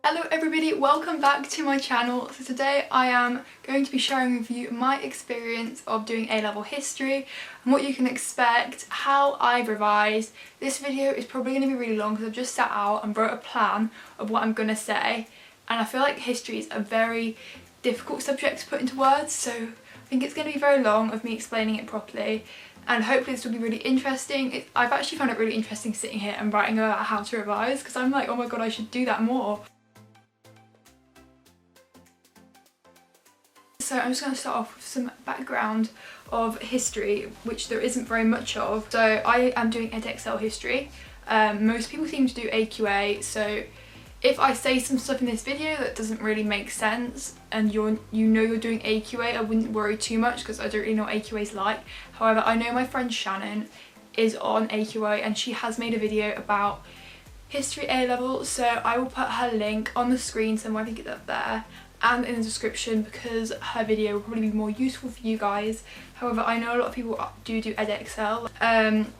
Hello everybody, welcome back to my channel. So today I am going to be sharing with you my experience of doing A-level history and what you can expect, how I've revised. This video is probably going to be really long because I've just sat out and wrote a plan of what I'm going to say, and I feel like history is a very difficult subject to put into words, so I think it's going to be very long of me explaining it properly. And hopefully this will be really interesting. I've actually found it really interesting sitting here and writing about how to revise because I'm like, oh my god, I should do that more. So I'm just going to start off with some background of history, which there isn't very much of. So I am doing edXL history. Most people seem to do AQA, so if I say some stuff in this video that doesn't really make sense and you know you're doing AQA, I wouldn't worry too much because I don't really know what AQA is like. However, I know my friend Shannon is on AQA and she has made a video about history A-level, so I will put her link on the screen somewhere, I think it's up there, and in the description because her video will probably be more useful for you guys. However, I know a lot of people do edXL.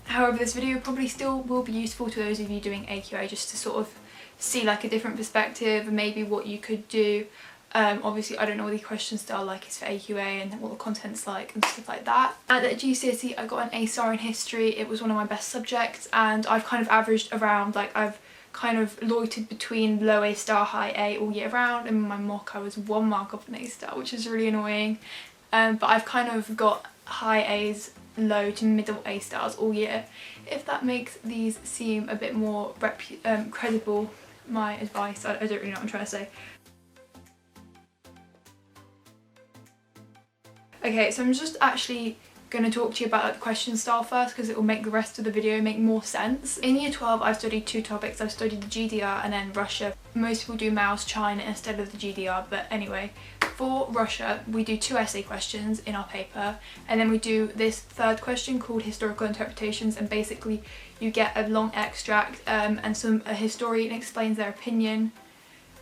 However, this video probably still will be useful to those of you doing AQA, just to sort of see like a different perspective and maybe what you could do. Obviously I don't know what the question style like is for AQA and what the content's like and stuff like that. And at GCSE I got an A-star in history. It was one of my best subjects and I've kind of averaged around, like I've kind of loitered between low A star, high A all year round, and in my mock I was 1 mark off an A star, which is really annoying. But I've kind of got high A's, low to middle A stars all year, if that makes these seem a bit more credible, my advice. I don't really know what I'm trying to say. Okay, so I'm just actually going to talk to you about like, the question style first because it will make the rest of the video make more sense. In year 12 I've studied 2 topics. I've studied the GDR and then Russia. Most people do Mao's China instead of the GDR, but anyway, for Russia we do 2 essay questions in our paper, and then we do this third question called historical interpretations, and basically you get a long extract and a historian explains their opinion.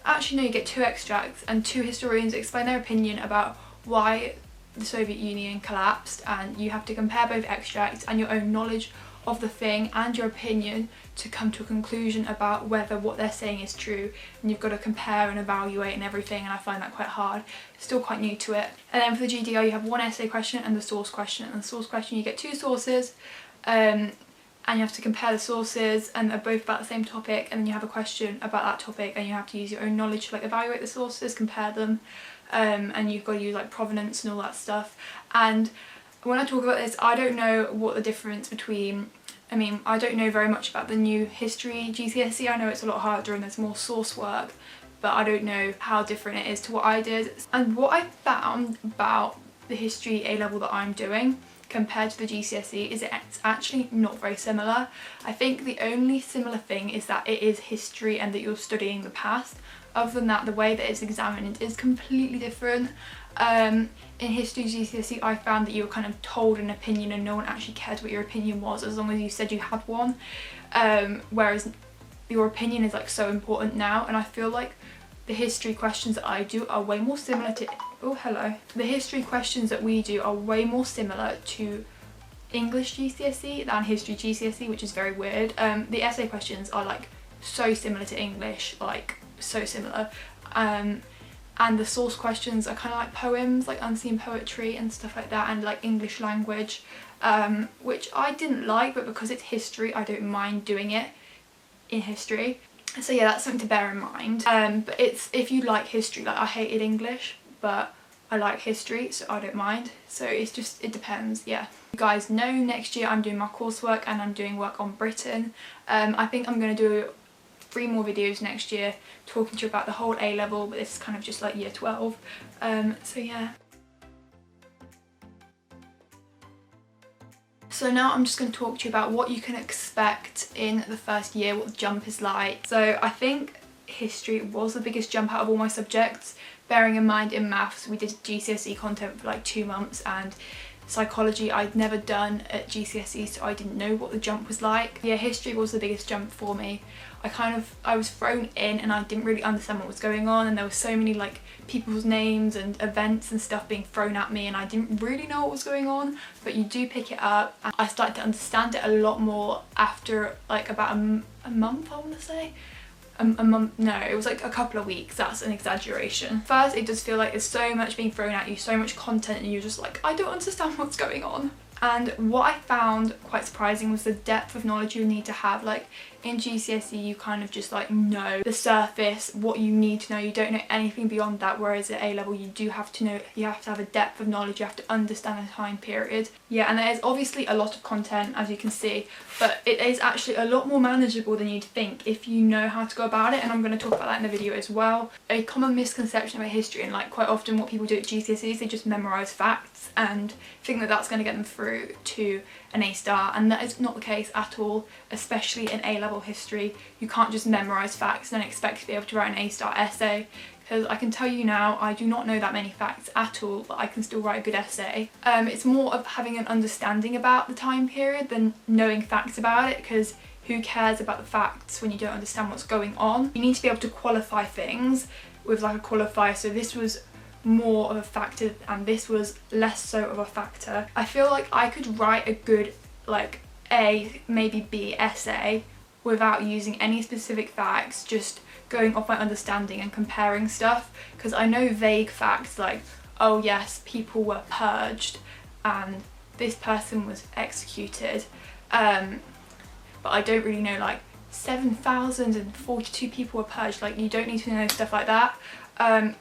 Actually no, you get 2 extracts and 2 historians explain their opinion about why the Soviet Union collapsed, and you have to compare both extracts and your own knowledge of the thing and your opinion to come to a conclusion about whether what they're saying is true, and you've got to compare and evaluate and everything, and I find that quite hard. Still quite new to it. And then for the GDR you have 1 essay question and the source question, and the source question you get 2 sources and you have to compare the sources and they're both about the same topic, and then you have a question about that topic and you have to use your own knowledge to like evaluate the sources, compare them, and you've got to use like provenance and all that stuff. And when I talk about this, I don't know what the difference between, I don't know very much about the new history GCSE. I know it's a lot harder and there's more source work, but I don't know how different it is to what I did. And what I found about the history A-level that I'm doing compared to the GCSE is it's actually not very similar. I think the only similar thing is that it is history and that you're studying the past. Other than that, the way that it's examined is completely different. In history GCSE I found that you were kind of told an opinion and no one actually cared what your opinion was as long as you said you had one, whereas your opinion is like so important now, and I feel like the history questions that I do are way more similar to the history questions that we do are way more similar to English GCSE than history GCSE, which is very weird. The essay questions are like so similar to English, like so similar, and the source questions are kind of like poems, like unseen poetry and stuff like that, and like English language, which I didn't like, but because it's history I don't mind doing it in history. So yeah, that's something to bear in mind. But it's, if you like history, like I hated English but I like history so I don't mind, so it's just, it depends. Yeah, you guys know next year I'm doing my coursework and I'm doing work on Britain. I think I'm going to do 3 more videos next year talking to you about the whole A-level, but this is kind of just like year 12. So yeah. So now I'm just going to talk to you about what you can expect in the first year, what the jump is like. So I think history was the biggest jump out of all my subjects, bearing in mind in maths we did GCSE content for like 2 months, and psychology I'd never done at GCSE, so I didn't know what the jump was like. Yeah, history was the biggest jump for me. I was thrown in and I didn't really understand what was going on, and there were so many like people's names and events and stuff being thrown at me and I didn't really know what was going on, but you do pick it up. And I started to understand it a lot more after like about a month, I want to say, a month, no, it was like a couple of weeks. That's an exaggeration. First, it does feel like there's so much being thrown at you, so much content, and you're just like, I don't understand what's going on. And what I found quite surprising was the depth of knowledge you need to have. Like in GCSE, you kind of just like know the surface, what you need to know. You don't know anything beyond that, whereas at A level you do have to know, you have to have a depth of knowledge, you have to understand the time period. Yeah, and there is obviously a lot of content, as you can see, but it is actually a lot more manageable than you'd think if you know how to go about it, and I'm going to talk about that in the video as well. A common misconception about history, and like quite often what people do at GCSE is they just memorise facts and think that that's going to get them through to an A star, and that is not the case at all, especially in A level history. You can't just memorise facts and then expect to be able to write an A star essay, because I can tell you now, I do not know that many facts at all, but I can still write a good essay. It's more of having an understanding about the time period than knowing facts about it, because who cares about the facts when you don't understand what's going on? You need to be able to qualify things with like a qualifier, so this was more of a factor and this was less so of a factor. I feel like I could write a good like A, maybe B essay without using any specific facts, just going off my understanding and comparing stuff, because I know vague facts like, oh yes, people were purged and this person was executed, but I don't really know like 7,042 people were purged. Like, you don't need to know stuff like that.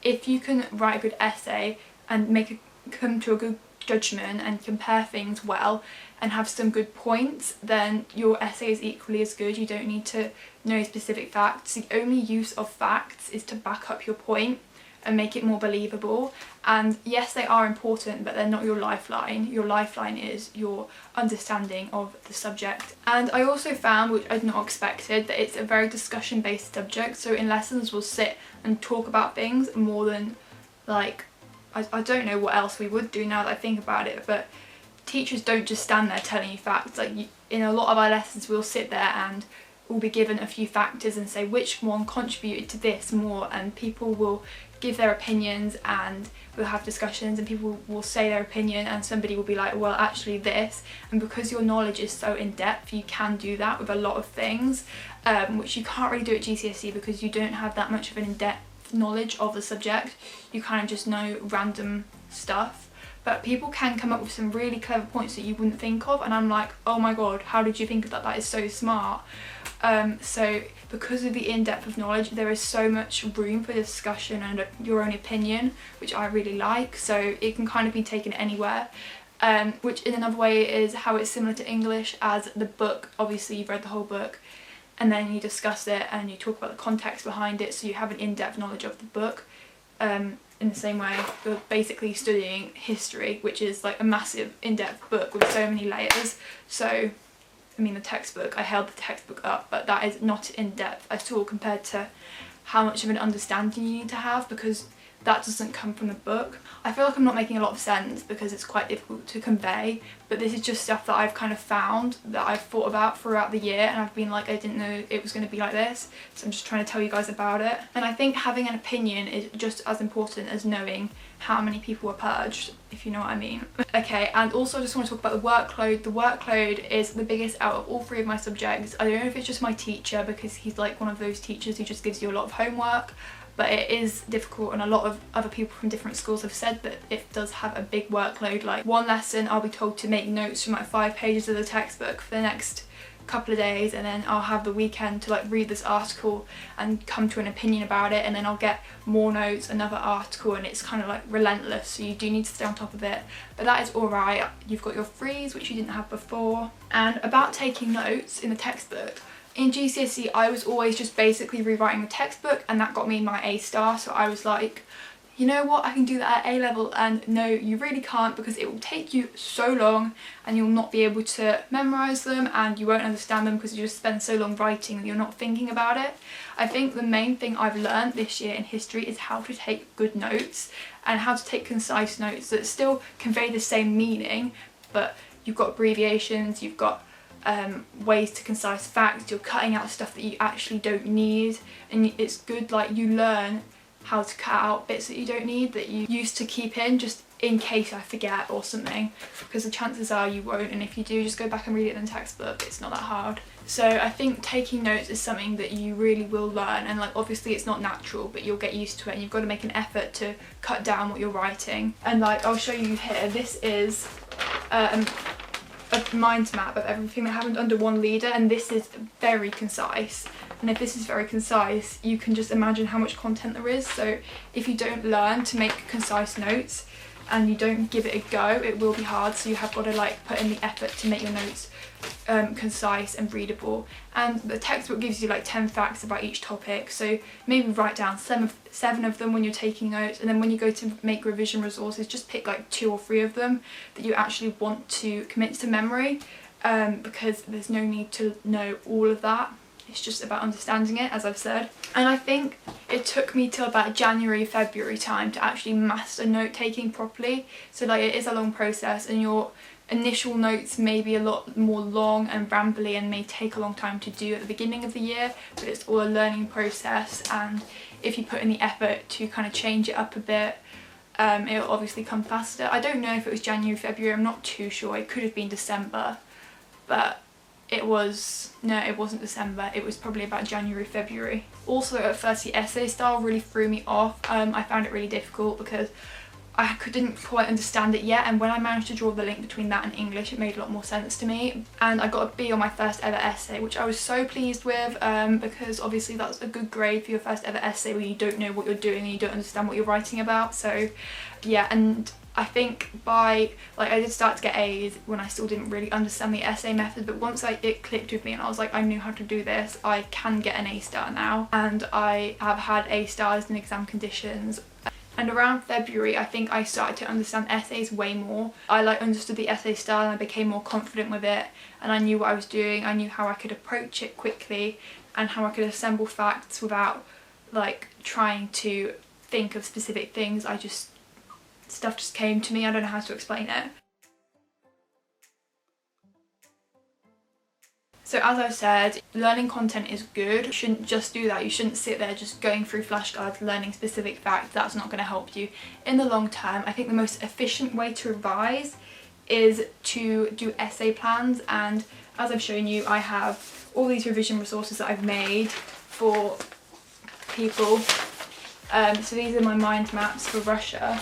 If you can write a good essay and come to a good judgment and compare things well and have some good points, then your essay is equally as good. You don't need to know specific facts. The only use of facts is to back up your point and make it more believable. And yes, they are important, but they're not your lifeline. Your lifeline is your understanding of the subject. And I also found, which I'd not expected, that it's a very discussion based subject. So in lessons we'll sit and talk about things more than like, I don't know what else we would do now that I think about it, but teachers don't just stand there telling you facts. Like in a lot of our lessons we'll sit there and we'll be given a few factors and say which one contributed to this more, and people will give their opinions and we'll have discussions and people will say their opinion and somebody will be like, well actually this, and because your knowledge is so in depth you can do that with a lot of things, which you can't really do at GCSE because you don't have that much of an in-depth knowledge of the subject. You kind of just know random stuff, but people can come up with some really clever points that you wouldn't think of, and I'm like, oh my god, how did you think of that? That is so smart. So because of the in-depth of knowledge, there is so much room for discussion and your own opinion, which I really like, so it can kind of be taken anywhere. Which in another way is how it's similar to English, as the book, obviously you've read the whole book and then you discuss it and you talk about the context behind it, so you have an in-depth knowledge of the book. In the same way, you're basically studying history, which is like a massive in-depth book with so many layers. So I mean the textbook, I held the textbook up, but that is not in depth at all compared to how much of an understanding you need to have, because that doesn't come from the book. I feel like I'm not making a lot of sense because it's quite difficult to convey, but this is just stuff that I've kind of found, that I've thought about throughout the year, and I've been like, I didn't know it was going to be like this, so I'm just trying to tell you guys about it. And I think having an opinion is just as important as knowing how many people were purged, if you know what I mean. Okay, and also I just want to talk about the workload. The workload is the biggest out of all three of my subjects. I don't know if it's just my teacher, because he's like one of those teachers who just gives you a lot of homework, but it is difficult, and a lot of other people from different schools have said that it does have a big workload. Like one lesson I'll be told to make notes from like 5 pages of the textbook for the next couple of days, and then I'll have the weekend to like read this article and come to an opinion about it, and then I'll get more notes, another article, and it's kind of like relentless, so you do need to stay on top of it, but that is alright. You've got your frees, which you didn't have before. And about taking notes in the textbook, in GCSE I was always just basically rewriting the textbook, and that got me my A star, so I was like, you know what, I can do that at A level. And no, you really can't, because it will take you so long and you'll not be able to memorise them, and you won't understand them because you just spend so long writing and you're not thinking about it. I think the main thing I've learned this year in history is how to take good notes and how to take concise notes that still convey the same meaning, but you've got abbreviations, you've got ways to concise facts, you're cutting out stuff that you actually don't need, and it's good, like you learn how to cut out bits that you don't need that you used to keep in just in case I forget or something, because the chances are you won't, and if you do, just go back and read it in the textbook. It's not that hard. So I think taking notes is something that you really will learn, and like obviously it's not natural, but you'll get used to it, and you've got to make an effort to cut down what you're writing. And like I'll show you here, this is a mind map of everything that happened under one leader, and this is very concise. And if this is very concise, you can just imagine how much content there is. So if you don't learn to make concise notes and you don't give it a go, it will be hard. So you have got to like put in the effort to make your notes concise and readable. And the textbook gives you like 10 facts about each topic, so maybe write down seven of them when you're taking notes, and then when you go to make revision resources, just pick like 2 or 3 of them that you actually want to commit to memory, because there's no need to know all of that. It's just about understanding it, as I've said. And I think it took me till about January, February time to actually master note taking properly. So like it is a long process, and your initial notes may be a lot more long and rambly and may take a long time to do at the beginning of the year, but it's all a learning process, and if you put in the effort to kind of change it up a bit, it'll obviously come faster. I don't know if it was January, February, I'm not too sure. It could have been December, but it wasn't December, it was probably about January, February. Also at first the essay style really threw me off. I found it really difficult because I didn't quite understand it yet, and when I managed to draw the link between that and English, it made a lot more sense to me. And I got a B on my first ever essay, which I was so pleased with, because obviously that's a good grade for your first ever essay where you don't know what you're doing and you don't understand what you're writing about. So yeah, and I think by, like, I did start to get A's when I still didn't really understand the essay method, but once it clicked with me and I was like, I knew how to do this, I can get an A star now, and I have had A stars in exam conditions. And around February, I think I started to understand essays way more. I like understood the essay style and I became more confident with it, and I knew what I was doing. I knew how I could approach it quickly and how I could assemble facts without like trying to think of specific things. Stuff just came to me, I don't know how to explain it. So as I said, learning content is good. You shouldn't just do that. You shouldn't sit there just going through flashcards, learning specific facts. That's not going to help you in the long term. I think the most efficient way to revise is to do essay plans, and as I've shown you, I have all these revision resources that I've made for people. So these are my mind maps for Russia.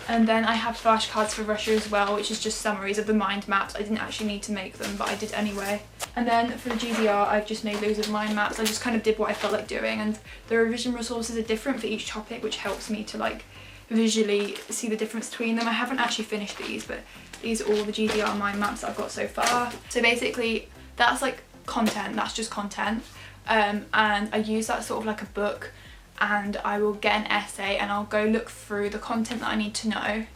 And then I have flashcards for Russia as well, which is just summaries of the mind maps. I didn't actually need to make them, but I did anyway. And then for the GDR, I've just made loads of mind maps. I just kind of did what I felt like doing, and the revision resources are different for each topic, which helps me to like visually see the difference between them. I haven't actually finished these, but these are all the GDR mind maps that I've got so far. So basically, that's like content, that's just content. And I use that sort of like a book, and I will get an essay and I'll go look through the content that I need to know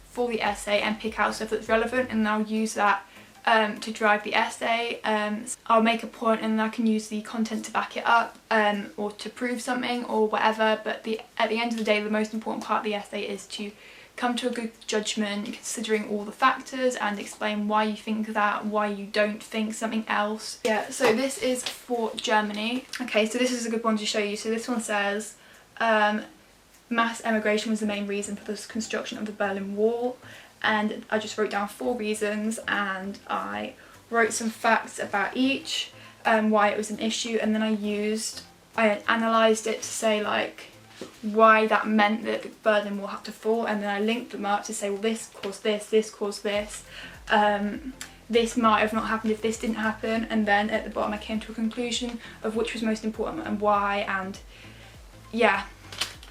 for the essay and pick out stuff that's relevant, and I'll use that to drive the essay. I'll make a point and then I can use the content to back it up, or to prove something or whatever, but at the end of the day, the most important part of the essay is to come to a good judgment considering all the factors and explain why you think that, why you don't think something else. Yeah, so this is for Germany. Okay, so this is a good one to show you. So this one says, mass emigration was the main reason for the construction of the Berlin Wall, and I just wrote down 4 reasons and I wrote some facts about each, why it was an issue, and then I analysed it to say like why that meant that the Berlin Wall had to fall, and then I linked them up to say, well, this caused this, this caused this, this might have not happened if this didn't happen, and then at the bottom I came to a conclusion of which was most important and why. And yeah,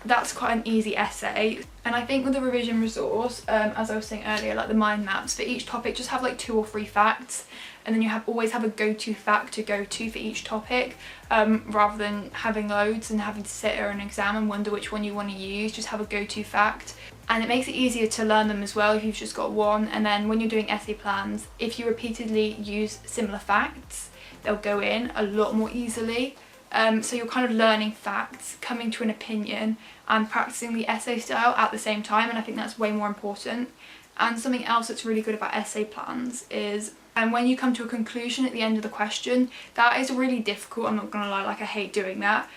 that's quite an easy essay. And I think with the revision resource, as I was saying earlier, like the mind maps, for each topic just have like 2 or 3 facts, and then you always have a go-to fact to go to for each topic, rather than having loads and having to sit there and exam and wonder which one you want to use. Just have a go-to fact, and it makes it easier to learn them as well if you've just got one. And then when you're doing essay plans, if you repeatedly use similar facts, they'll go in a lot more easily. So you're kind of learning facts, coming to an opinion, and practicing the essay style at the same time, and I think that's way more important. And something else that's really good about essay plans is, and when you come to a conclusion at the end of the question, that is really difficult, I'm not gonna lie, like I hate doing that,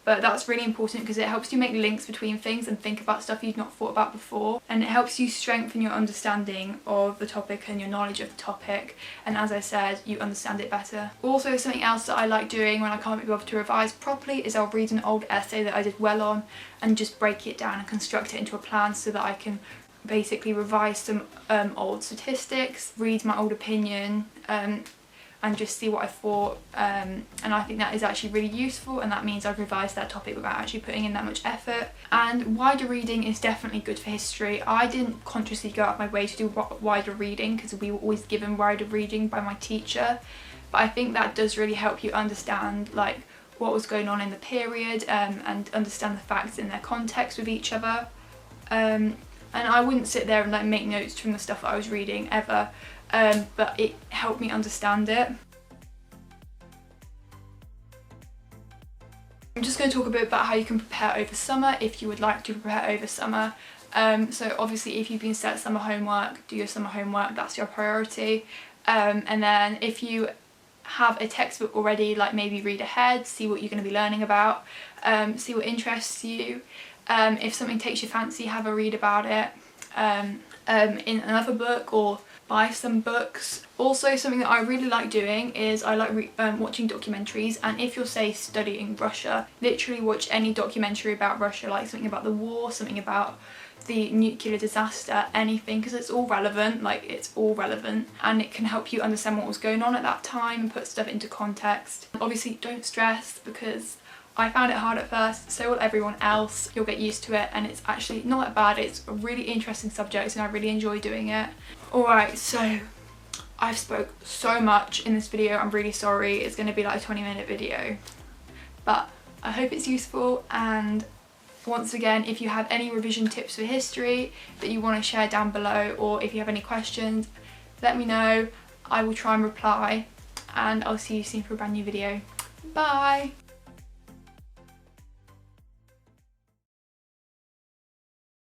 But that's really important because it helps you make links between things and think about stuff you've not thought about before, and it helps you strengthen your understanding of the topic and your knowledge of the topic, and as I said, you understand it better. Also, something else that I like doing when I can't be bothered to revise properly is I'll read an old essay that I did well on and just break it down and construct it into a plan so that I can basically revise some old statistics, read my old opinion, and just see what I thought, and I think that is actually really useful, and that means I've revised that topic without actually putting in that much effort. And wider reading is definitely good for history. I didn't consciously go out of my way to do wider reading because we were always given wider reading by my teacher, but I think that does really help you understand like what was going on in the period, and understand the facts in their context with each other. And I wouldn't sit there and like make notes from the stuff that I was reading ever, but it helped me understand it. I'm just going to talk a bit about how you can prepare over summer if you would like to prepare over summer. So obviously if you've been set summer homework, do your summer homework, that's your priority. And then if you have a textbook already, like maybe read ahead, see what you're going to be learning about, see what interests you. If something takes your fancy, have a read about it in another book, or buy some books. Also, something that I really like doing is I like watching documentaries, and if you're, say, studying Russia, literally watch any documentary about Russia, like something about the war, something about the nuclear disaster, anything, because it's all relevant, and it can help you understand what was going on at that time and put stuff into context. Obviously, don't stress, because I found it hard at first, so will everyone else. You'll get used to it, and it's actually not that bad. It's a really interesting subject and I really enjoy doing it. Alright, so I've spoke so much in this video. I'm really sorry. It's going to be like a 20-minute video, but I hope it's useful. And once again, if you have any revision tips for history that you want to share down below, or if you have any questions, let me know. I will try and reply, and I'll see you soon for a brand new video. Bye!